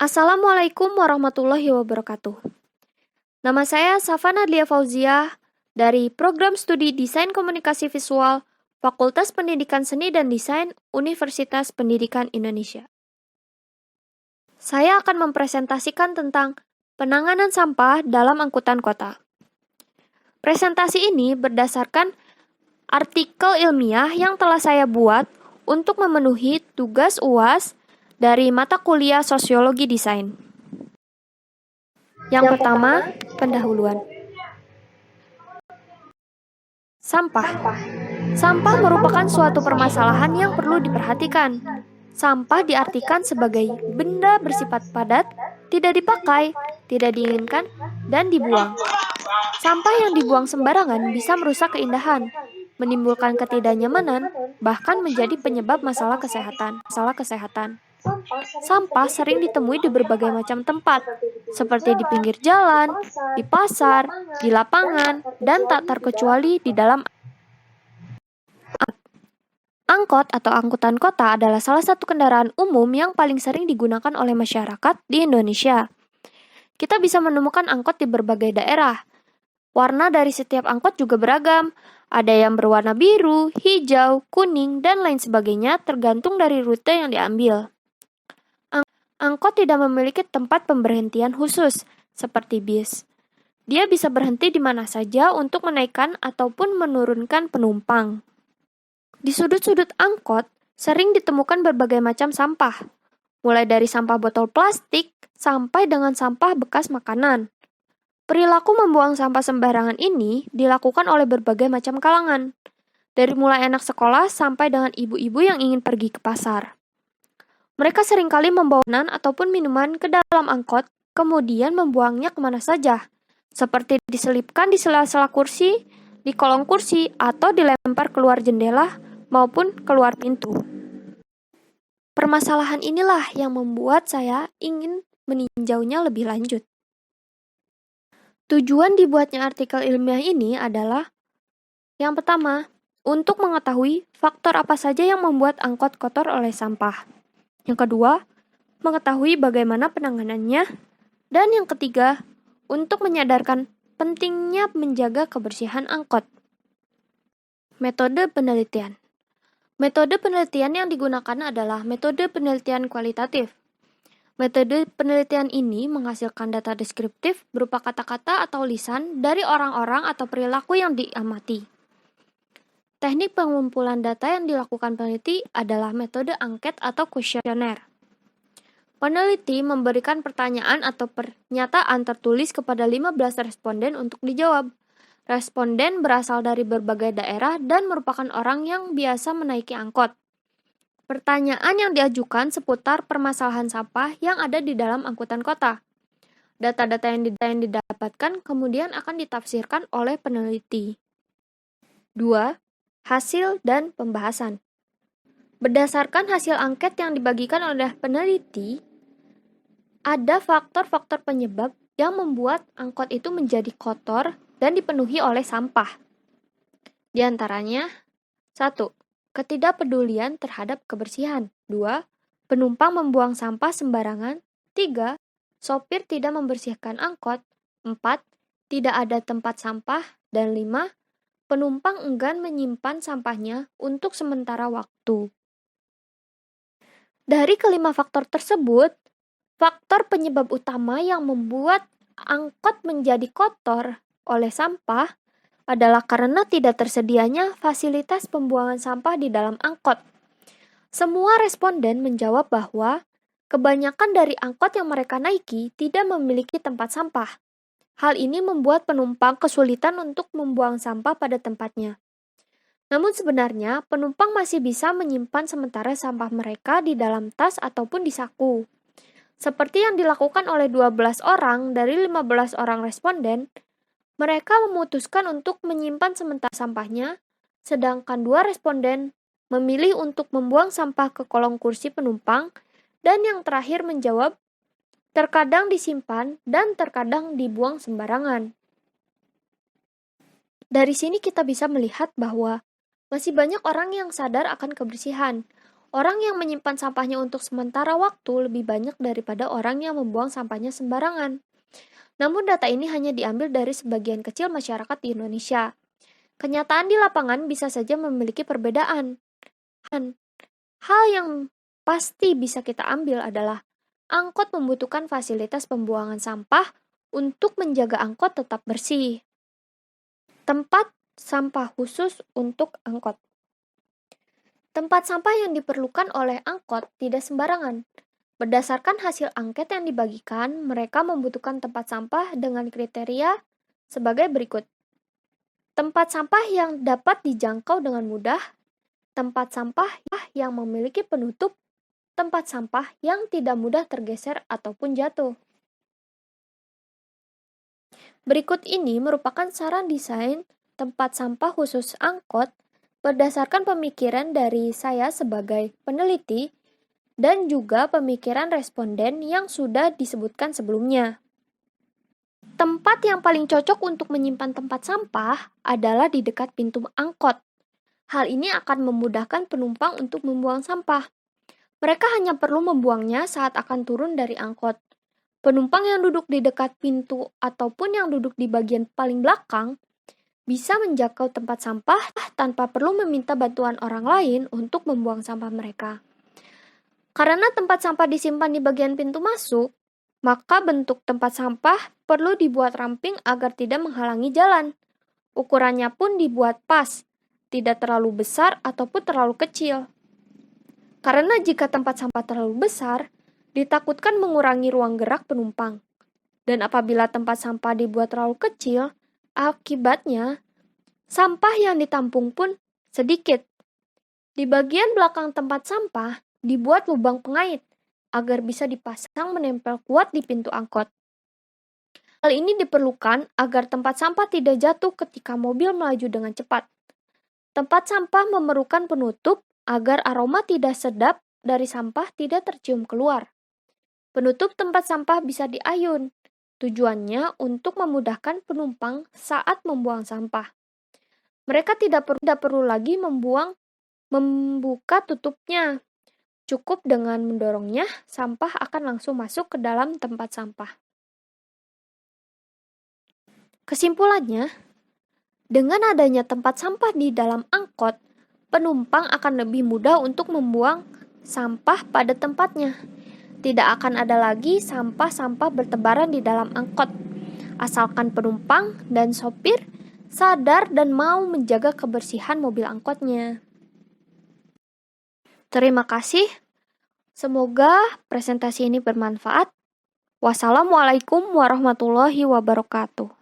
Assalamualaikum warahmatullahi wabarakatuh. Nama saya Safana Dlia Fauziah dari Program Studi Desain Komunikasi Visual Fakultas Pendidikan Seni dan Desain Universitas Pendidikan Indonesia. Saya akan mempresentasikan tentang penanganan sampah dalam angkutan kota. Presentasi ini berdasarkan artikel ilmiah yang telah saya buat untuk memenuhi tugas UAS dari mata kuliah Sosiologi Desain. Yang pertama, pendahuluan. Sampah. Sampah merupakan suatu permasalahan yang perlu diperhatikan. Sampah diartikan sebagai benda bersifat padat, tidak dipakai, tidak diinginkan, dan dibuang. Sampah yang dibuang sembarangan bisa merusak keindahan, menimbulkan ketidaknyamanan, bahkan menjadi penyebab masalah kesehatan. Sampah sering ditemui di berbagai macam tempat, seperti di pinggir jalan, di pasar, di lapangan, dan tak terkecuali di dalam angkot atau angkutan kota adalah salah satu kendaraan umum yang paling sering digunakan oleh masyarakat di Indonesia. Kita bisa menemukan angkot di berbagai daerah. Warna dari setiap angkot juga beragam. Ada yang berwarna biru, hijau, kuning, dan lain sebagainya tergantung dari rute yang diambil. Angkot tidak memiliki tempat pemberhentian khusus, seperti bis. Dia bisa berhenti di mana saja untuk menaikkan ataupun menurunkan penumpang. Di sudut-sudut angkot, sering ditemukan berbagai macam sampah, mulai dari sampah botol plastik sampai dengan sampah bekas makanan. Perilaku membuang sampah sembarangan ini dilakukan oleh berbagai macam kalangan, dari mulai anak sekolah sampai dengan ibu-ibu yang ingin pergi ke pasar. Mereka seringkali membawa makanan ataupun minuman ke dalam angkot, kemudian membuangnya kemana saja, seperti diselipkan di sela-sela kursi, di kolong kursi, atau dilempar keluar jendela maupun keluar pintu. Permasalahan inilah yang membuat saya ingin meninjaunya lebih lanjut. Tujuan dibuatnya artikel ilmiah ini adalah yang pertama, untuk mengetahui faktor apa saja yang membuat angkot kotor oleh sampah. Yang kedua, mengetahui bagaimana penanganannya. Dan yang ketiga, untuk menyadarkan pentingnya menjaga kebersihan angkot. Metode penelitian. Metode penelitian yang digunakan adalah metode penelitian kualitatif. Metode penelitian ini menghasilkan data deskriptif berupa kata-kata atau lisan dari orang-orang atau perilaku yang diamati. Teknik pengumpulan data yang dilakukan peneliti adalah metode angket atau kuesioner. Peneliti memberikan pertanyaan atau pernyataan tertulis kepada 15 responden untuk dijawab. Responden berasal dari berbagai daerah dan merupakan orang yang biasa menaiki angkot. Pertanyaan yang diajukan seputar permasalahan sampah yang ada di dalam angkutan kota. Data-data yang didapatkan kemudian akan ditafsirkan oleh peneliti. 2. Hasil dan pembahasan. Berdasarkan hasil angket yang dibagikan oleh peneliti, ada faktor-faktor penyebab yang membuat angkot itu menjadi kotor dan dipenuhi oleh sampah. Di antaranya, 1. Ketidakpedulian terhadap kebersihan. 2. Penumpang membuang sampah sembarangan. 3. Sopir tidak membersihkan angkot. 4. Tidak ada tempat sampah. Dan 5. Penumpang enggan menyimpan sampahnya untuk sementara waktu. Dari kelima faktor tersebut, faktor penyebab utama yang membuat angkot menjadi kotor oleh sampah adalah karena tidak tersedianya fasilitas pembuangan sampah di dalam angkot. Semua responden menjawab bahwa kebanyakan dari angkot yang mereka naiki tidak memiliki tempat sampah. Hal ini membuat penumpang kesulitan untuk membuang sampah pada tempatnya. Namun sebenarnya, penumpang masih bisa menyimpan sementara sampah mereka di dalam tas ataupun di saku. Seperti yang dilakukan oleh 12 orang dari 15 orang responden, mereka memutuskan untuk menyimpan sementara sampahnya, sedangkan 2 responden memilih untuk membuang sampah ke kolong kursi penumpang, dan yang terakhir menjawab, terkadang disimpan dan terkadang dibuang sembarangan. Dari sini kita bisa melihat bahwa masih banyak orang yang sadar akan kebersihan, Orang yang menyimpan sampahnya untuk sementara waktu lebih banyak daripada orang yang membuang sampahnya sembarangan. Namun data ini hanya diambil dari sebagian kecil masyarakat di Indonesia. Kenyataan di lapangan bisa saja memiliki perbedaan. Hal yang pasti bisa kita ambil adalah angkot membutuhkan fasilitas pembuangan sampah untuk menjaga angkot tetap bersih. Tempat sampah khusus untuk angkot. Tempat sampah yang diperlukan oleh angkot tidak sembarangan. Berdasarkan hasil angket yang dibagikan, mereka membutuhkan tempat sampah dengan kriteria sebagai berikut. Tempat sampah yang dapat dijangkau dengan mudah, tempat sampah yang memiliki penutup, tempat sampah yang tidak mudah tergeser ataupun jatuh. Berikut ini merupakan saran desain tempat sampah khusus angkot berdasarkan pemikiran dari saya sebagai peneliti dan juga pemikiran responden yang sudah disebutkan sebelumnya. Tempat yang paling cocok untuk menyimpan tempat sampah adalah di dekat pintu angkot. Hal ini akan memudahkan penumpang untuk membuang sampah. Mereka hanya perlu membuangnya saat akan turun dari angkot. Penumpang yang duduk di dekat pintu ataupun yang duduk di bagian paling belakang bisa menjangkau tempat sampah tanpa perlu meminta bantuan orang lain untuk membuang sampah mereka. Karena tempat sampah disimpan di bagian pintu masuk, maka bentuk tempat sampah perlu dibuat ramping agar tidak menghalangi jalan. Ukurannya pun dibuat pas, tidak terlalu besar ataupun terlalu kecil. Karena jika tempat sampah terlalu besar, ditakutkan mengurangi ruang gerak penumpang. Dan apabila tempat sampah dibuat terlalu kecil, akibatnya sampah yang ditampung pun sedikit. Di bagian belakang tempat sampah dibuat lubang pengait agar bisa dipasang menempel kuat di pintu angkot. Hal ini diperlukan agar tempat sampah tidak jatuh ketika mobil melaju dengan cepat. Tempat sampah memerlukan penutup agar aroma tidak sedap dari sampah tidak tercium keluar. Penutup tempat sampah bisa diayun. Tujuannya untuk memudahkan penumpang saat membuang sampah. Mereka tidak perlu lagi membuka tutupnya. Cukup dengan mendorongnya, sampah akan langsung masuk ke dalam tempat sampah. Kesimpulannya, dengan adanya tempat sampah di dalam angkot, penumpang akan lebih mudah untuk membuang sampah pada tempatnya. Tidak akan ada lagi sampah-sampah bertebaran di dalam angkot, asalkan penumpang dan sopir sadar dan mau menjaga kebersihan mobil angkotnya. Terima kasih. Semoga presentasi ini bermanfaat. Wassalamualaikum warahmatullahi wabarakatuh.